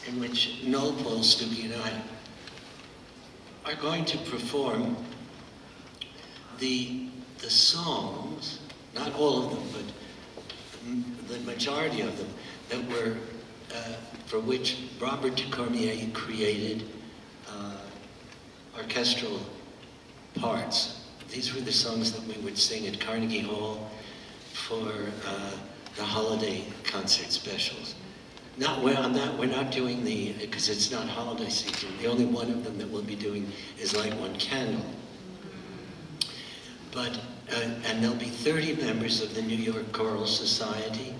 in which Noel, Paul, Stookie, and I are going to perform the songs, not all of them, but the majority of them, that were, for which Robert de Cormier created orchestral parts. These were the songs that we would sing at Carnegie Hall for the holiday concert specials. We're not doing because it's not holiday season. The only one of them that we'll be doing is Light One Candle. But, and there'll be 30 members of the New York Choral Society,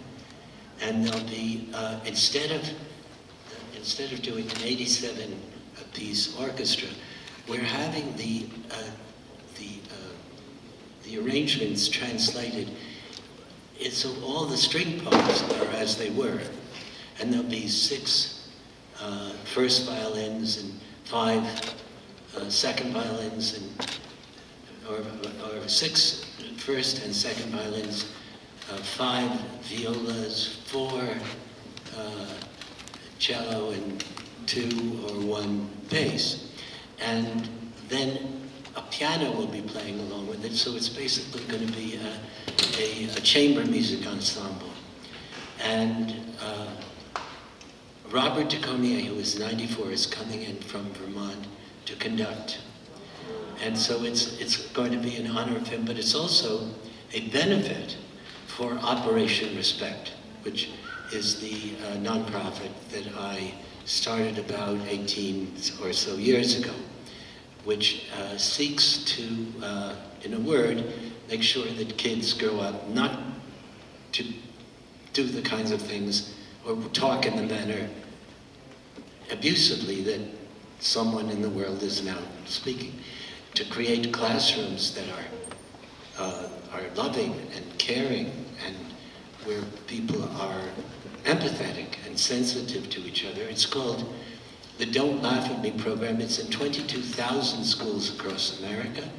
and there'll be, instead of doing an 87-piece orchestra, we're having the arrangements translated. So all the string parts are as they were. And there'll be 6 first violins and 5 second violins, or 6 first and second violins, 5 violas, 4 cello, and 2 or 1 bass. And then a piano will be playing along with it, so it's basically going to be a chamber music ensemble. And Robert de Cormier, who is 94, is coming in from Vermont to conduct. And so it's going to be an honor of him, but it's also a benefit for Operation Respect, which is the nonprofit that I started about 18 or so years ago, which seeks to, in a word, make sure that kids grow up not to do the kinds of things or talk in the manner abusively that someone in the world is now speaking, to create classrooms that are loving and caring, and where people are empathetic and sensitive to each other. It's called the Don't Laugh at Me program. It's in 22,000 schools across America.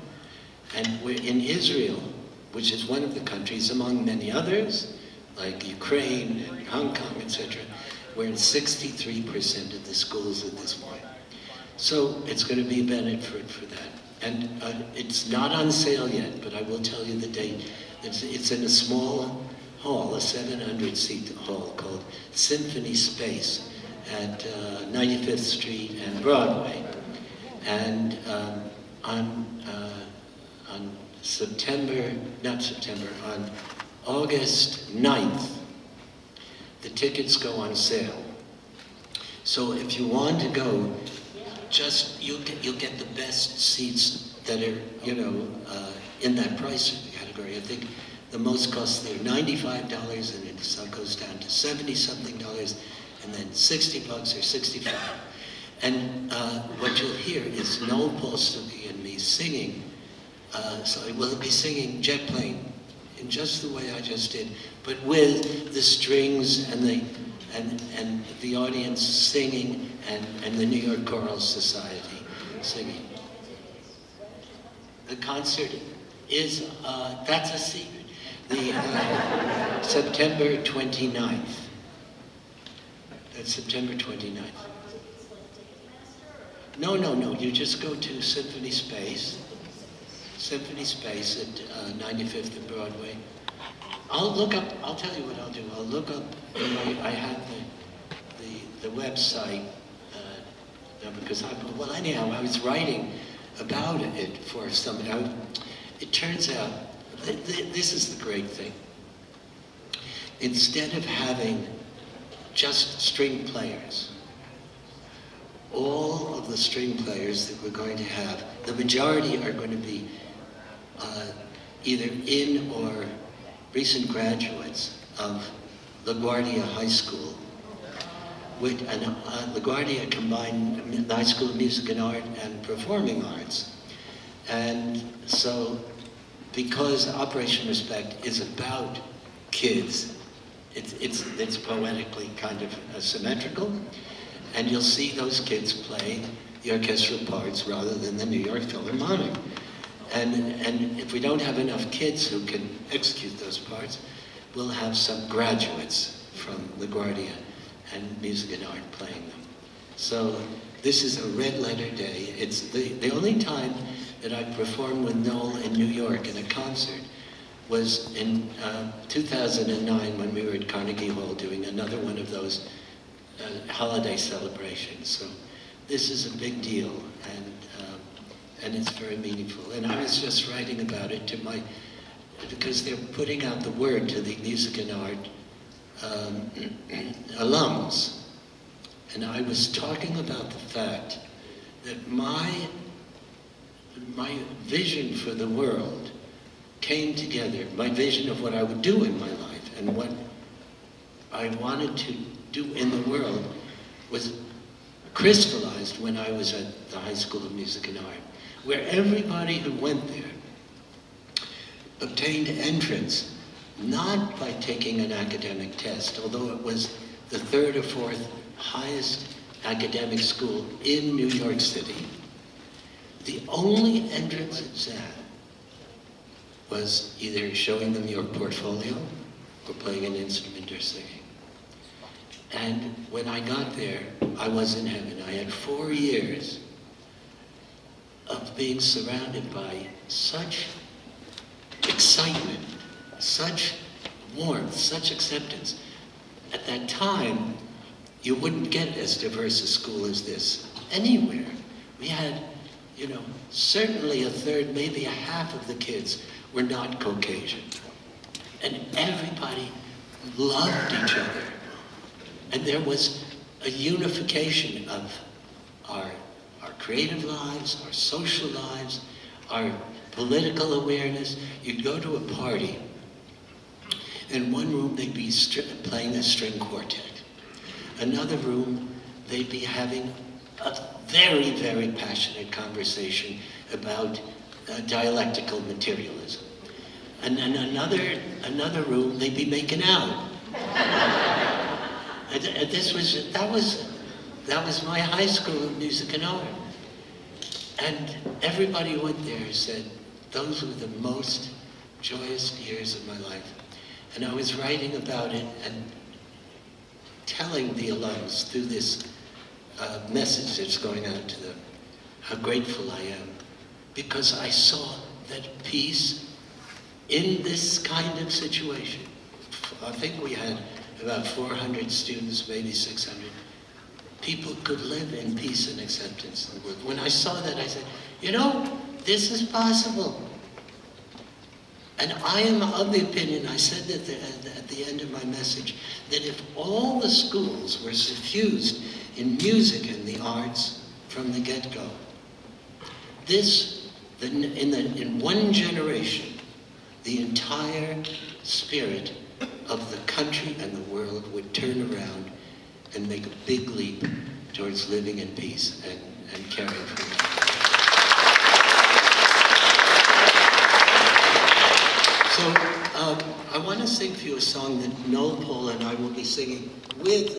And we're in Israel, which is one of the countries, among many others, like Ukraine and Hong Kong, etc. We're in 63% of the schools at this point. So it's going to be a benefit for that. And it's not on sale yet, but I will tell you the date. It's in a small hall, a 700-seat hall called Symphony Space at 95th Street and Broadway. And on August 9th, the tickets go on sale. So if you want to go, you'll get the best seats that are, in that price category. I think the most costly are $95, and it goes down to $70-something, and then $60 or $65. And what you'll hear is Noel, Paul, Stookie, and me singing. So we'll be singing Jet Plane in just the way I just did, but with the strings and the audience singing, and the New York Choral Society singing. The concert is, that's a secret. September 29th. That's September 29th. No, you just go to Symphony Space at 95th and Broadway. I'll tell you what I'll do. I'll look up, I have the website, because anyhow, I was writing about it for somebody. It turns out, this is the great thing. Instead of having just string players, all of the string players that we're going to have, the majority are going to be either in or recent graduates of LaGuardia High School. LaGuardia combined the High School of Music and Art and Performing Arts. And so, because Operation Respect is about kids, it's poetically kind of symmetrical, and you'll see those kids play the orchestral parts rather than the New York Philharmonic. And if we don't have enough kids who can execute those parts, we'll have some graduates from LaGuardia and Music and Art playing them. So this is a red letter day. It's the only time that I performed with Noel in New York in a concert was in 2009 when we were at Carnegie Hall doing another one of those holiday celebrations. So this is a big deal, and it's very meaningful. And I was just writing about it to because they're putting out the word to the music and art alums. And I was talking about the fact that my vision for the world came together, my vision of what I would do in my life and what I wanted to do in the world was crystallized when I was at the High School of Music and Art, where everybody who went there obtained entrance not by taking an academic test, although it was the third or fourth highest academic school in New York City. The only entrance exam was either showing them your portfolio or playing an instrument or singing. And when I got there, I was in heaven. I had 4 years of being surrounded by such excitement, such warmth, such acceptance. At that time, you wouldn't get as diverse a school as this anywhere. We had, certainly a third, maybe a half of the kids were not Caucasian. And everybody loved each other. And there was a unification of our creative lives, our social lives, our political awareness. You'd go to a party, in one room they'd be playing a string quartet. Another room, they'd be having a very, very passionate conversation about dialectical materialism. And in another room, they'd be making out. And that was my high school of music and art. And everybody who went there said, those were the most joyous years of my life. And I was writing about it and telling the alums through this message that's going out to them how grateful I am, because I saw that peace in this kind of situation. I think we had about 400 students, maybe 600. People could live in peace and acceptance in the world. When I saw that, I said, this is possible. And I am of the opinion, I said that at the end of my message, that if all the schools were suffused in music and the arts from the get-go, in one generation, the entire spirit of the country and the world would turn around and make a big leap towards living in peace and caring for one another. So I want to sing for you a song that Noel, Paul, and I will be singing with